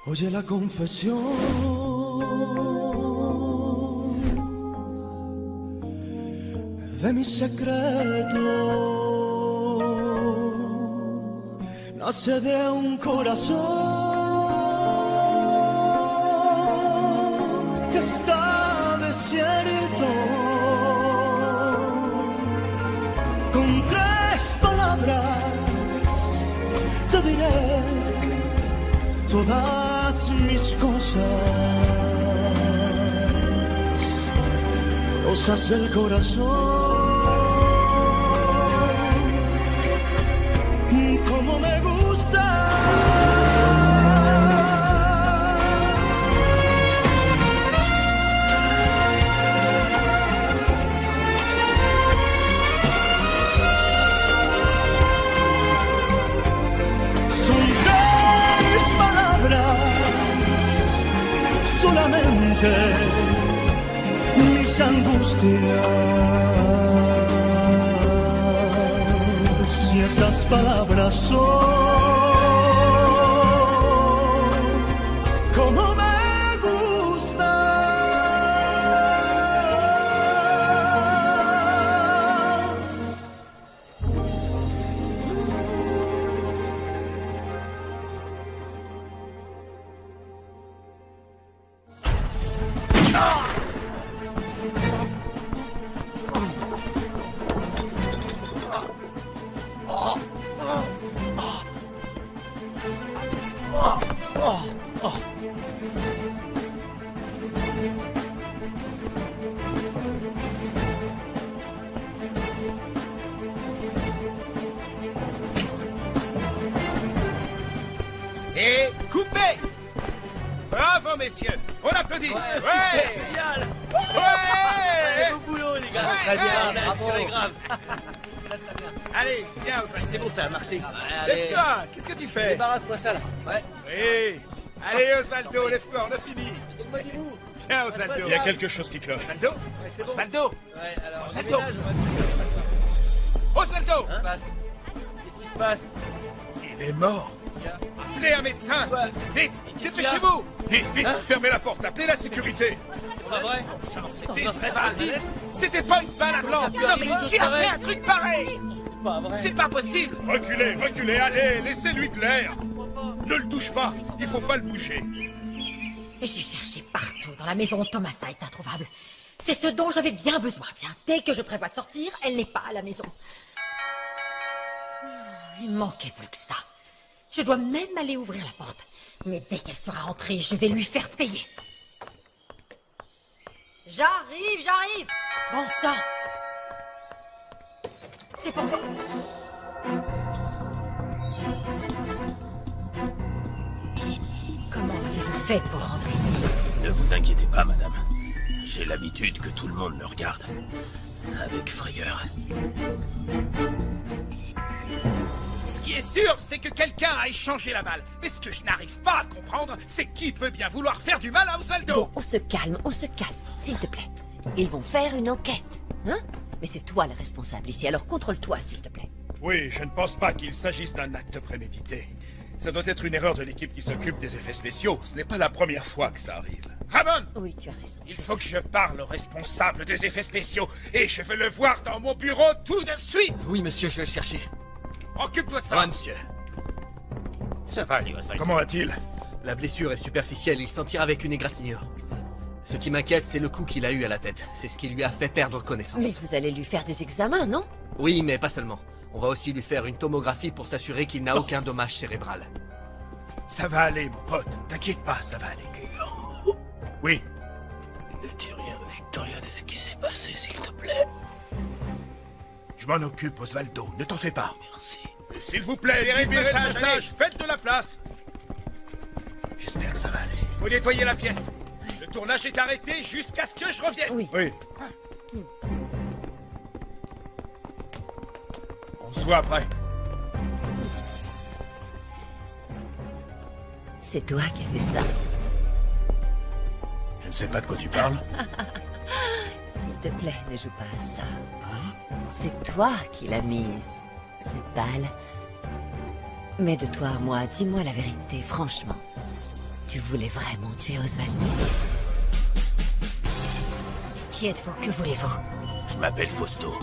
Oye la confesión de mi secreto, nace de un corazón que está desierto. Con tres palabras te diré todas mis cosas, cosas del corazón. Como me gusta. Son tres palabras solamente, mis angustias. Y estas palabras son como me gustas. Et coupé. Bravo, messieurs. On applaudit. Ouais, Ouais. c'est génial. Ouais. Au boulot, les gars. Ouais, Très bien, ouais, bravo. c'est Grave. Allez, viens, Ouais, c'est bon, ça a marché. lève-toi. Qu'est-ce que tu fais? Débarrasse-moi ça, là. Ouais. Oui. Allez, Osvaldo, lève-toi, on a fini. Donne-moi des mots. Viens, Osvaldo. Il y a quelque chose qui cloche. Osvaldo. Ouais, c'est bon. Osvaldo. Ouais, alors, Osvaldo. déménage, Osvaldo. Qu'est-ce qui se passe? Qu'est-ce qui se passe? Il est mort. Appelez un médecin. Quoi? Vite, Qu'est-ce qu'il y a? dépêchez-vous. Vite, vite, Hein? fermez la porte, appelez la sécurité. C'est pas vrai? C'était Non, une vraie c'est balle. possible. C'était pas une balle à blanc. Ça peut Non, arriver, mais je qui a saurais. fait un truc pareil? C'est pas vrai. C'est pas possible. Reculez, reculez, allez, laissez-lui de l'air. Ne le touche pas, il faut pas le bouger. J'ai cherché partout dans la maison. Thomasa est introuvable. C'est ce dont j'avais bien besoin. Tiens, dès que je prévois de sortir, elle n'est pas à la maison. Il manquait plus que ça. Je dois même aller ouvrir la porte. Mais dès qu'elle sera entrée, je vais lui faire payer. J'arrive, j'arrive. Bon sang. C'est pour toi. Comment avez-vous fait pour rentrer ici? Ne vous inquiétez pas, madame. J'ai l'habitude que tout le monde me regarde. Avec frayeur. Ce qui est sûr, c'est que quelqu'un a échangé la balle. Mais ce que je n'arrive pas à comprendre, c'est qui peut bien vouloir faire du mal à Osvaldo. Bon, on se calme, s'il te plaît. Ils vont faire une enquête, hein? Mais c'est toi le responsable ici, alors contrôle-toi, s'il te plaît. Oui, je ne pense pas qu'il s'agisse d'un acte prémédité. Ça doit être une erreur de l'équipe qui s'occupe des effets spéciaux. Ce n'est pas la première fois que ça arrive. Ramon, Oui, tu as raison. il c'est faut ça. que je parle au responsable des effets spéciaux. Et je veux le voir dans mon bureau tout de suite. Oui, monsieur, je vais le chercher. Occupe-toi de Ça va, ça. monsieur. Ça va, lui, Osvaldo. Comment va-t-il? La blessure est superficielle, il s'en tire avec une égratignure. Ce qui m'inquiète, c'est le coup qu'il a eu à la tête. C'est ce qui lui a fait perdre connaissance. Mais vous allez lui faire des examens, non? Oui, mais pas seulement. On va aussi lui faire une tomographie pour s'assurer qu'il n'a aucun dommage cérébral. Ça va aller, mon pote. T'inquiète pas, ça va aller. Oui. Ne dis rien, Victoria, de ce qui s'est passé, s'il te plaît. Je m'en occupe, Osvaldo. Ne t'en fais pas. Merci. Mais s'il vous plaît, Libérez libérez le le passage, passage. Faites de la place. J'espère que ça va aller. Il faut nettoyer la pièce. Le tournage est arrêté jusqu'à ce que je revienne. Oui. Oui. On se voit après. C'est toi qui as fait ça. Je ne sais pas de quoi tu parles. S'il te plaît, ne joue pas à ça. C'est toi qui l'as mise, cette balle. Mais de toi à moi, dis-moi la vérité, franchement. Tu voulais vraiment tuer Osvaldo? Qui êtes-vous? Que voulez-vous? Je m'appelle Fausto.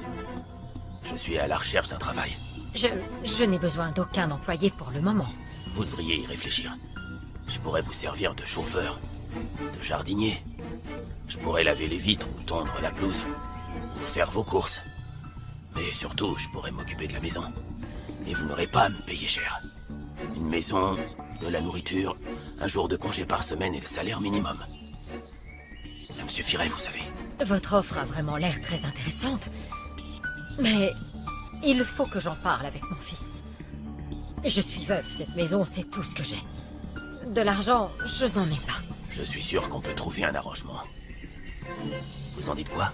Je suis à la recherche d'un travail. Je n'ai besoin d'aucun employé pour le moment. Vous devriez y réfléchir. Je pourrais vous servir de chauffeur, de jardinier. Je pourrais laver les vitres ou tondre la pelouse, ou faire vos courses. Mais surtout, je pourrais m'occuper de la maison. Et vous n'aurez pas à me payer cher. Une maison, de la nourriture, un jour de congé par semaine et le salaire minimum. Ça me suffirait, vous savez. Votre offre a vraiment l'air très intéressante. Mais il faut que j'en parle avec mon fils. Je suis veuve, cette maison, c'est tout ce que j'ai. De l'argent, je n'en ai pas. Je suis sûr qu'on peut trouver un arrangement. Vous en dites quoi?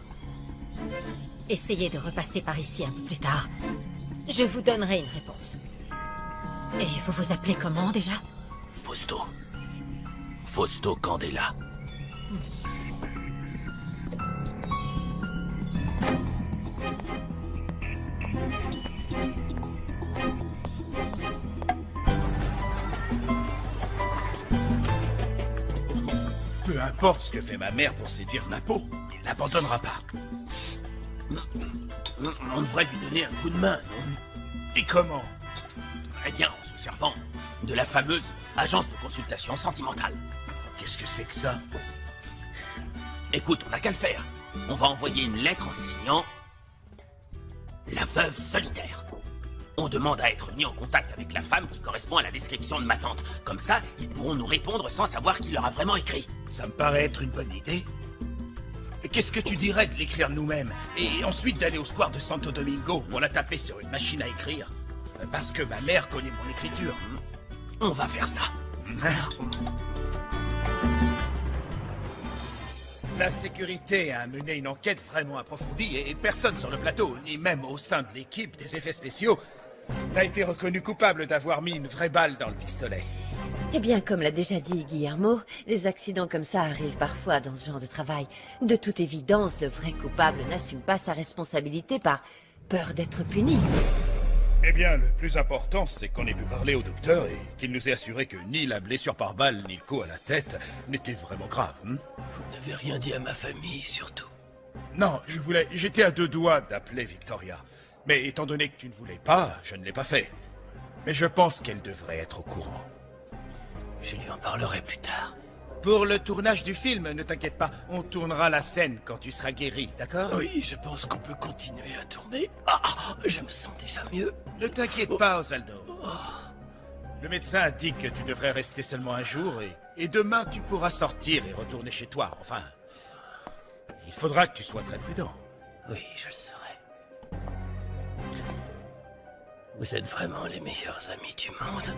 Essayez de repasser par ici un peu plus tard. Je vous donnerai une réponse. Et vous vous appelez comment déjà? Fausto. Fausto Candela. Peu importe ce que fait ma mère pour séduire Napo, il l'abandonnera pas. On devrait lui donner un coup de main, non? Et comment? Eh bien, en se servant de la fameuse agence de consultation sentimentale. Qu'est-ce que c'est que ça? Écoute, on n'a qu'à le faire. On va envoyer une lettre en signant la veuve solitaire. On demande à être mis en contact avec la femme qui correspond à la description de ma tante. Comme ça, ils pourront nous répondre sans savoir qui leur a vraiment écrit. Ça me paraît être une bonne idée. Et qu'est-ce que tu dirais de l'écrire nous-mêmes et ensuite d'aller au square de Santo Domingo pour la taper sur une machine à écrire? Parce que ma mère connaît mon écriture. On va faire ça. La sécurité a mené une enquête vraiment approfondie et personne sur le plateau, ni même au sein de l'équipe des effets spéciaux, n'a été reconnu coupable d'avoir mis une vraie balle dans le pistolet. Eh bien, comme l'a déjà dit Guillermo, les accidents comme ça arrivent parfois dans ce genre de travail. De toute évidence, le vrai coupable n'assume pas sa responsabilité par peur d'être puni. Eh bien, le plus important, c'est qu'on ait pu parler au docteur et qu'il nous ait assuré que ni la blessure par balle, ni le coup à la tête n'étaient vraiment graves. Vous n'avez rien dit à ma famille, surtout. Non, j'étais à 2 doigts d'appeler Victoria. Mais étant donné que tu ne voulais pas, je ne l'ai pas fait. Mais je pense qu'elle devrait être au courant. Je lui en parlerai plus tard. Pour le tournage du film, ne t'inquiète pas, on tournera la scène quand tu seras guéri, d'accord? Oui, je pense qu'on peut continuer à tourner. Je me sens déjà mieux. Ne t'inquiète pas, Osvaldo. Le médecin a dit que tu devrais rester seulement un jour et demain tu pourras sortir et retourner chez toi. Enfin, il faudra que tu sois très prudent. Oui, je le serai. Vous êtes vraiment les meilleurs amis du monde.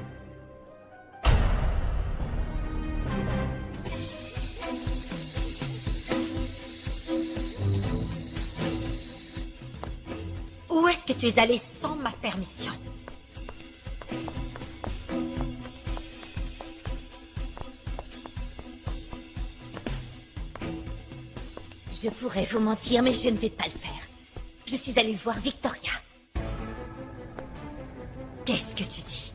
Où est-ce que tu es allé sans ma permission? Je pourrais vous mentir, mais je ne vais pas le faire. Je suis allée voir Victoria. Qu'est-ce que tu dis?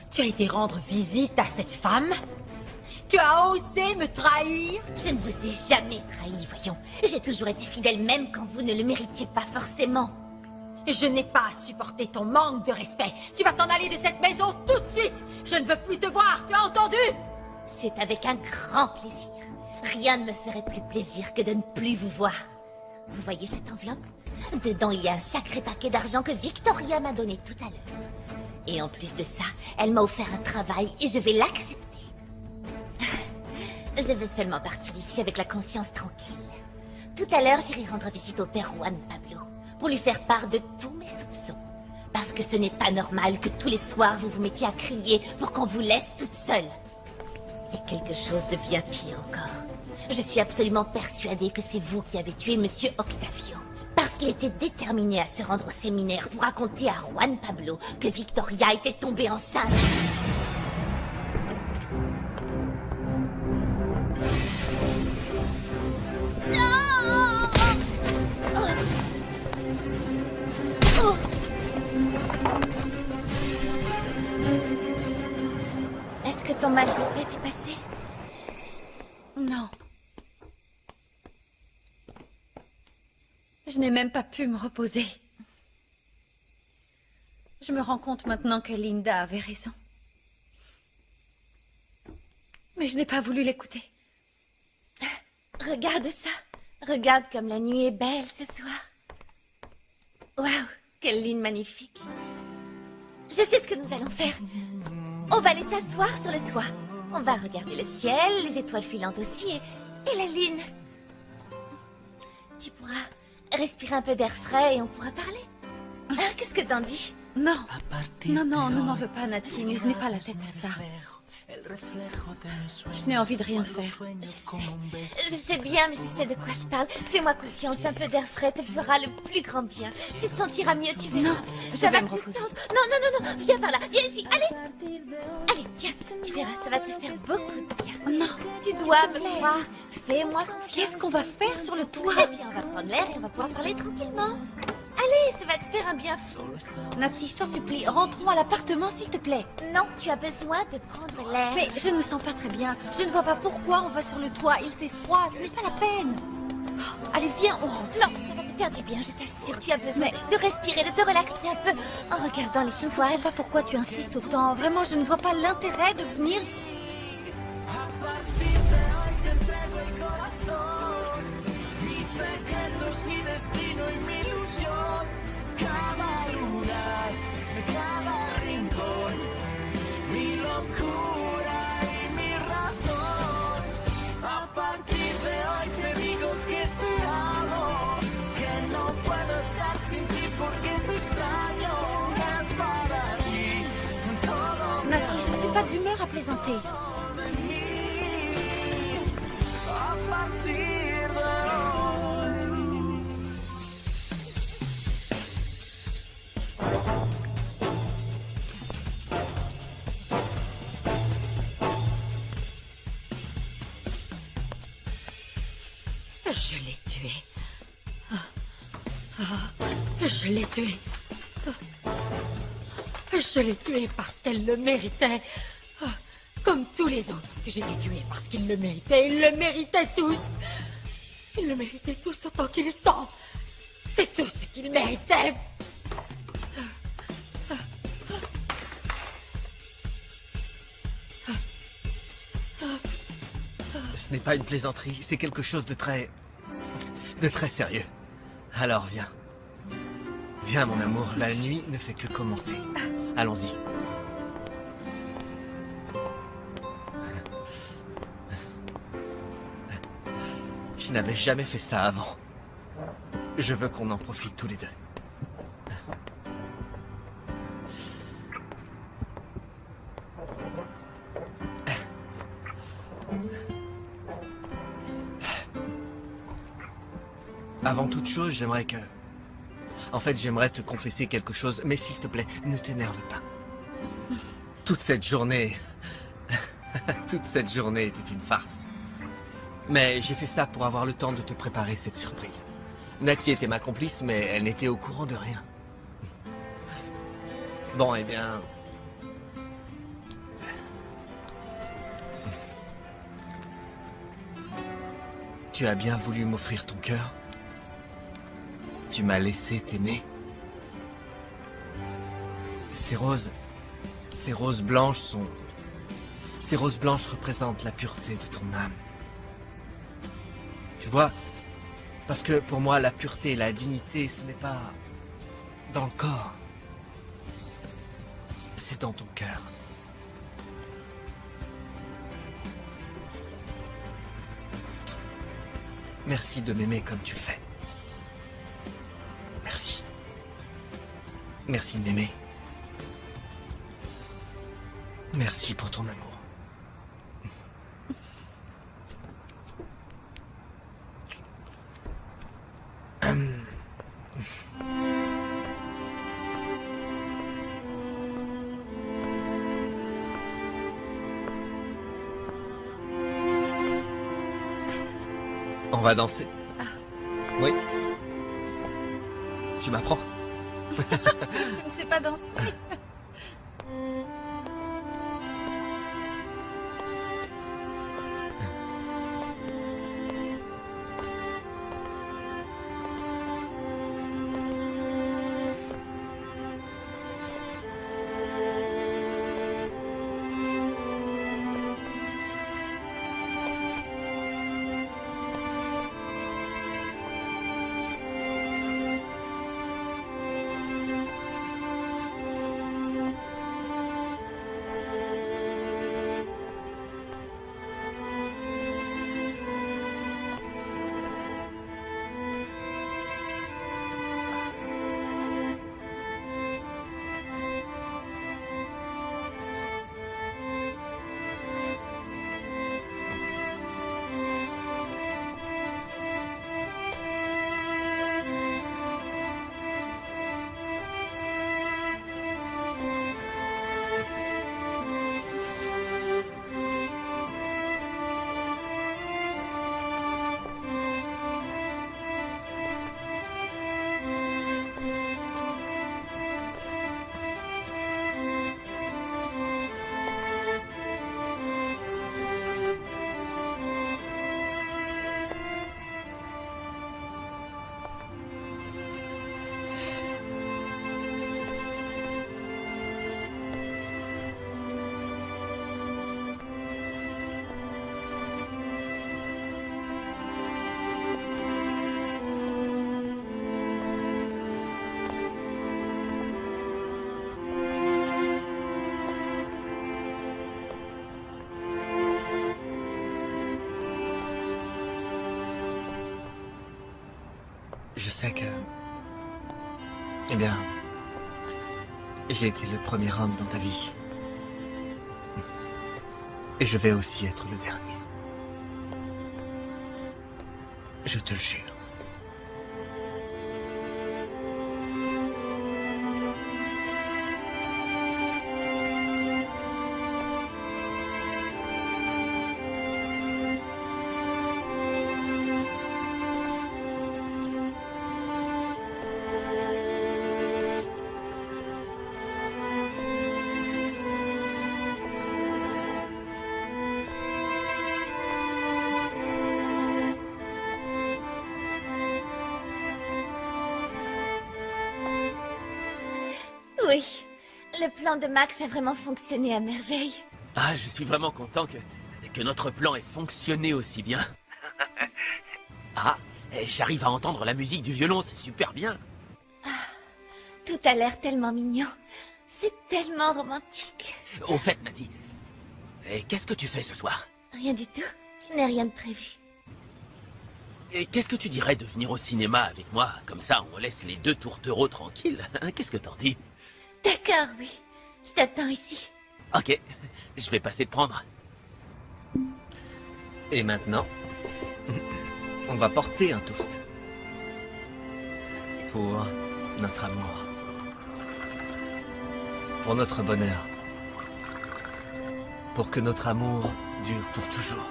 Tu as été rendre visite à cette femme? Tu as osé me trahir? Je ne vous ai jamais trahi, voyons. J'ai toujours été fidèle même quand vous ne le méritiez pas forcément. Je n'ai pas à supporter ton manque de respect. Tu vas t'en aller de cette maison tout de suite. Je ne veux plus te voir, tu as entendu? C'est avec un grand plaisir. Rien ne me ferait plus plaisir que de ne plus vous voir. Vous voyez cette enveloppe? Dedans, il y a un sacré paquet d'argent que Victoria m'a donné tout à l'heure. Et en plus de ça, elle m'a offert un travail et je vais l'accepter. Je veux seulement partir d'ici avec la conscience tranquille. Tout à l'heure, j'irai rendre visite au père Juan Pablo pour lui faire part de tous mes soupçons. Parce que ce n'est pas normal que tous les soirs vous vous mettiez à crier pour qu'on vous laisse toute seule. Et quelque chose de bien pire encore. Je suis absolument persuadée que c'est vous qui avez tué Monsieur Octavio. Parce qu'il était déterminé à se rendre au séminaire pour raconter à Juan Pablo que Victoria était tombée enceinte. Est-ce que ton mal de Je n'ai même pas pu me reposer. Je me rends compte maintenant que Linda avait raison. Mais je n'ai pas voulu l'écouter. Regarde ça. Regarde comme la nuit est belle ce soir. Waouh, quelle lune magnifique. Je sais ce que nous allons faire. On va aller s'asseoir sur le toit. On va regarder le ciel, les étoiles filantes aussi et la lune. Tu pourras respirer un peu d'air frais et on pourra parler. Hein, qu'est-ce que t'en dis? Non. Non, non, ne m'en veux pas, Nati, mais je n'ai pas la tête à ça. Je n'ai envie de rien faire. Je sais bien, mais je sais de quoi je parle. Fais-moi confiance, un peu d'air frais te fera le plus grand bien. Tu te sentiras mieux, tu verras. Non, ça je vais va me te reposer. détendre. Non, non, non, non, viens par là, viens ici, allez. Allez, viens, tu verras, ça va te faire beaucoup de bien. Non, tu dois me croire. Fais-moi confiance. Qu'est-ce qu'on va faire sur le toit? Eh bien, on va prendre l'air et on va pouvoir parler tranquillement. Allez, ça va te faire un bien fou. Nati, je t'en supplie, rentrons à l'appartement, s'il te plaît. Non, tu as besoin de prendre l'air. Mais je ne me sens pas très bien. Je ne vois pas pourquoi on va sur le toit. Il fait froid, ce n'est pas la peine. Oh, allez, viens, on rentre. Non, ça va te faire du bien, je t'assure. Tu as besoin de respirer, de te relaxer un peu en regardant les Je ne étoiles. comprends pas pourquoi tu insistes autant. Vraiment, je ne vois pas l'intérêt de venir... Nati, je ne suis pas d'humeur à plaisanter. Je l'ai tué. Je l'ai tué. Je l'ai tué parce qu'elle le méritait. Comme tous les autres que j'ai dû tuer parce qu'ils le méritaient. Ils le méritaient tous. Ils le méritaient tous autant qu'ils sont. C'est tout ce qu'ils méritaient. Ce n'est pas une plaisanterie, c'est quelque chose de très sérieux. Alors viens. Viens mon amour, la nuit ne fait que commencer. Allons-y. Je n'avais jamais fait ça avant. Je veux qu'on en profite tous les deux. Avant toute chose, j'aimerais que... En fait, j'aimerais te confesser quelque chose, mais s'il te plaît, ne t'énerve pas. Toute cette journée... Toute cette journée était une farce. Mais j'ai fait ça pour avoir le temps de te préparer cette surprise. Nati était ma complice, mais elle n'était au courant de rien. Bon, eh bien... Tu as bien voulu m'offrir ton cœur. Tu m'as laissé t'aimer. Ces roses blanches sont... Ces roses blanches représentent la pureté de ton âme. Tu vois, parce que pour moi, la pureté et la dignité, ce n'est pas dans le corps. C'est dans ton cœur. Merci de m'aimer comme tu le fais. Merci. Merci de m'aimer. Merci pour ton amour. On va danser. Oui. Tu m'apprends? Je ne sais pas danser. Je sais que... Eh bien... J'ai été le premier homme dans ta vie. Et je vais aussi être le dernier. Je te le jure. Oui, le plan de Max a vraiment fonctionné à merveille. Ah, je suis vraiment content que notre plan ait fonctionné aussi bien. Ah, j'arrive à entendre la musique du violon, c'est super bien. Tout a l'air tellement mignon. C'est tellement romantique. Au fait, Nadie, qu'est-ce que tu fais ce soir? Rien du tout. Je n'ai rien de prévu. Et qu'est-ce que tu dirais de venir au cinéma avec moi? Comme ça, on laisse les deux tourtereaux tranquilles. Qu'est-ce que t'en dis? D'accord, oui. Je t'attends ici. Ok, je vais passer te prendre. Et maintenant, on va porter un toast. Pour notre amour. Pour notre bonheur. Pour que notre amour dure pour toujours.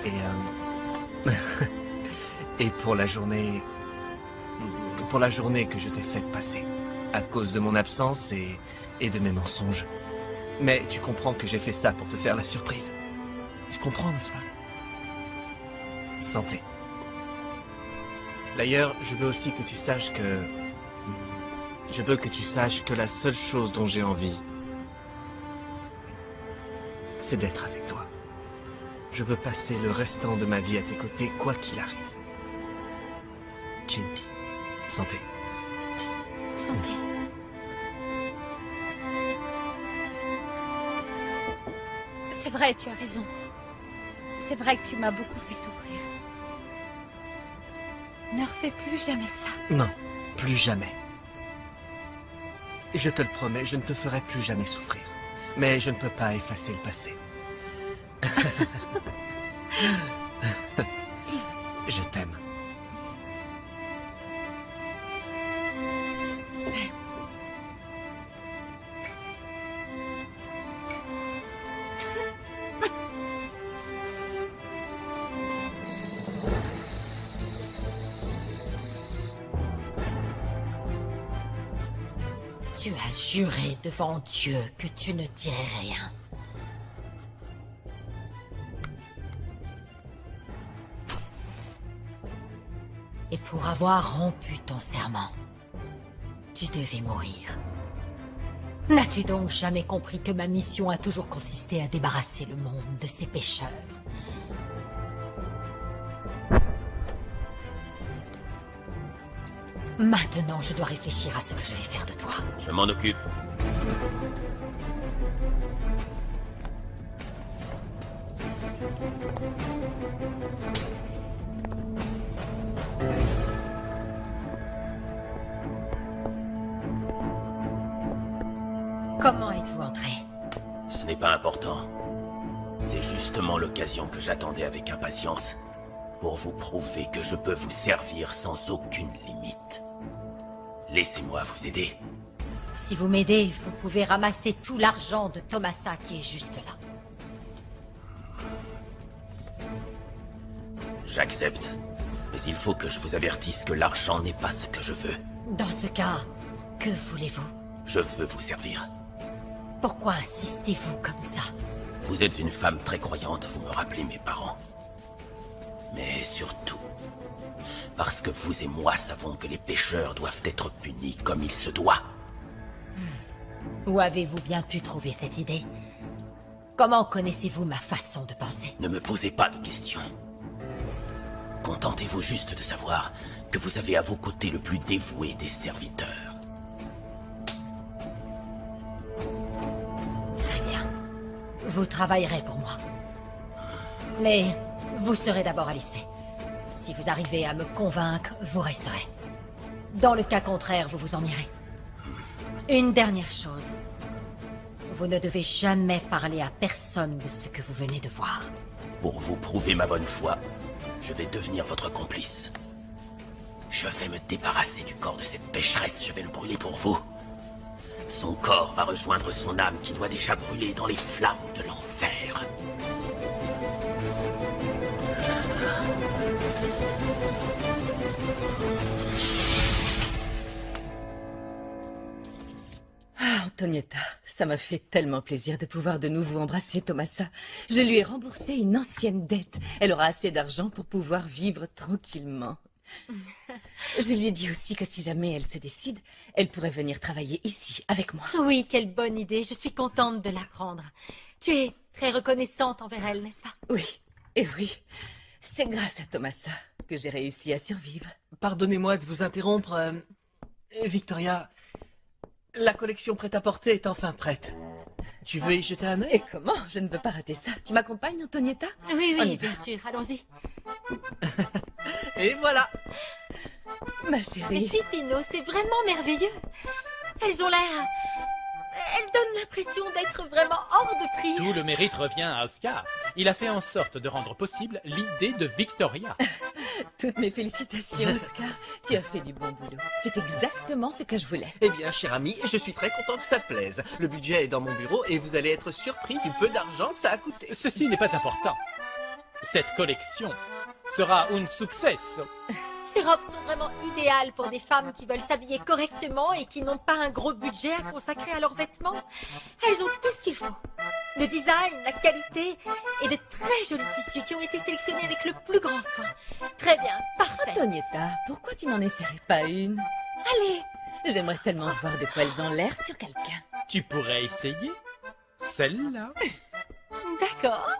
Et et pour la journée... Pour la journée que je t'ai faite passer. À cause de mon absence et de mes mensonges. Mais tu comprends que j'ai fait ça pour te faire la surprise. Tu comprends, n'est-ce pas? Santé. D'ailleurs, je veux aussi que tu saches que... Je veux que tu saches que la seule chose dont j'ai envie, c'est d'être avec toi. Je veux passer le restant de ma vie à tes côtés, quoi qu'il arrive. Chin. Santé. Santé. C'est vrai, tu as raison. C'est vrai que tu m'as beaucoup fait souffrir. Ne refais plus jamais ça. Non, plus jamais. Je te le promets, je ne te ferai plus jamais souffrir. Mais je ne peux pas effacer le passé. Je t'aime. Tu as juré devant Dieu que tu ne dirais rien. Et pour avoir rompu ton serment, tu devais mourir. N'as-tu donc jamais compris que ma mission a toujours consisté à débarrasser le monde de ses pécheurs? Maintenant, je dois réfléchir à ce que je vais faire de toi. Je m'en occupe. Comment êtes-vous entré? Ce n'est pas important. C'est justement l'occasion que j'attendais avec impatience. Pour vous prouver que je peux vous servir sans aucune limite. Laissez-moi vous aider. Si vous m'aidez, vous pouvez ramasser tout l'argent de Thomasa qui est juste là. J'accepte. Mais il faut que je vous avertisse que l'argent n'est pas ce que je veux. Dans ce cas, que voulez-vous? Je veux vous servir. Pourquoi insistez-vous comme ça? Vous êtes une femme très croyante, vous me rappelez mes parents. Mais surtout, parce que vous et moi savons que les pécheurs doivent être punis comme il se doit. Où avez-vous bien pu trouver cette idée? Comment connaissez-vous ma façon de penser? Ne me posez pas de questions. Contentez-vous juste de savoir que vous avez à vos côtés le plus dévoué des serviteurs. Très bien. Vous travaillerez pour moi. Mais vous serez d'abord à lycée. Si vous arrivez à me convaincre, vous resterez. Dans le cas contraire, vous vous en irez. Une dernière chose. Vous ne devez jamais parler à personne de ce que vous venez de voir. Pour vous prouver ma bonne foi, je vais devenir votre complice. Je vais me débarrasser du corps de cette pécheresse, je vais le brûler pour vous. Son corps va rejoindre son âme qui doit déjà brûler dans les flammes de l'enfer. Ah, Antonietta, ça m'a fait tellement plaisir de pouvoir de nouveau embrasser Tomasa. Je lui ai remboursé une ancienne dette. Elle aura assez d'argent pour pouvoir vivre tranquillement. Je lui ai dit aussi que si jamais elle se décide, elle pourrait venir travailler ici, avec moi. Oui, quelle bonne idée. Je suis contente de l'apprendre. Tu es très reconnaissante envers elle, n'est-ce pas? Oui, et oui. C'est grâce à Tomasa que j'ai réussi à survivre. Pardonnez-moi de vous interrompre. Victoria, la collection prêt-à-porter est enfin prête. Tu veux y jeter un œil? Et comment? Je ne veux pas rater ça. Tu m'accompagnes, Antonietta? Oui, On y oui, va. bien sûr. Allons-y. Et voilà. Ma Mais chérie. Pipino, c'est vraiment merveilleux. Elles ont l'air... Elles donnent l'impression d'être vraiment hors de prix. Tout le mérite revient à Oscar. Il a fait en sorte de rendre possible l'idée de Victoria. Toutes mes félicitations, Oscar. Tu as fait du bon boulot. C'est exactement ce que je voulais. Eh bien, cher ami, je suis très content que ça te plaise. Le budget est dans mon bureau et vous allez être surpris du peu d'argent que ça a coûté. Ceci n'est pas important. Cette collection sera un succès. Ces robes sont vraiment idéales pour des femmes qui veulent s'habiller correctement et qui n'ont pas un gros budget à consacrer à leurs vêtements. Elles ont tout ce qu'il faut. Le design, la qualité et de très jolis tissus qui ont été sélectionnés avec le plus grand soin. Très bien, parfait. Antonietta, pourquoi tu n'en essaierais pas une? Allez, j'aimerais tellement voir de quoi elles ont l'air sur quelqu'un. Tu pourrais essayer celle-là. D'accord.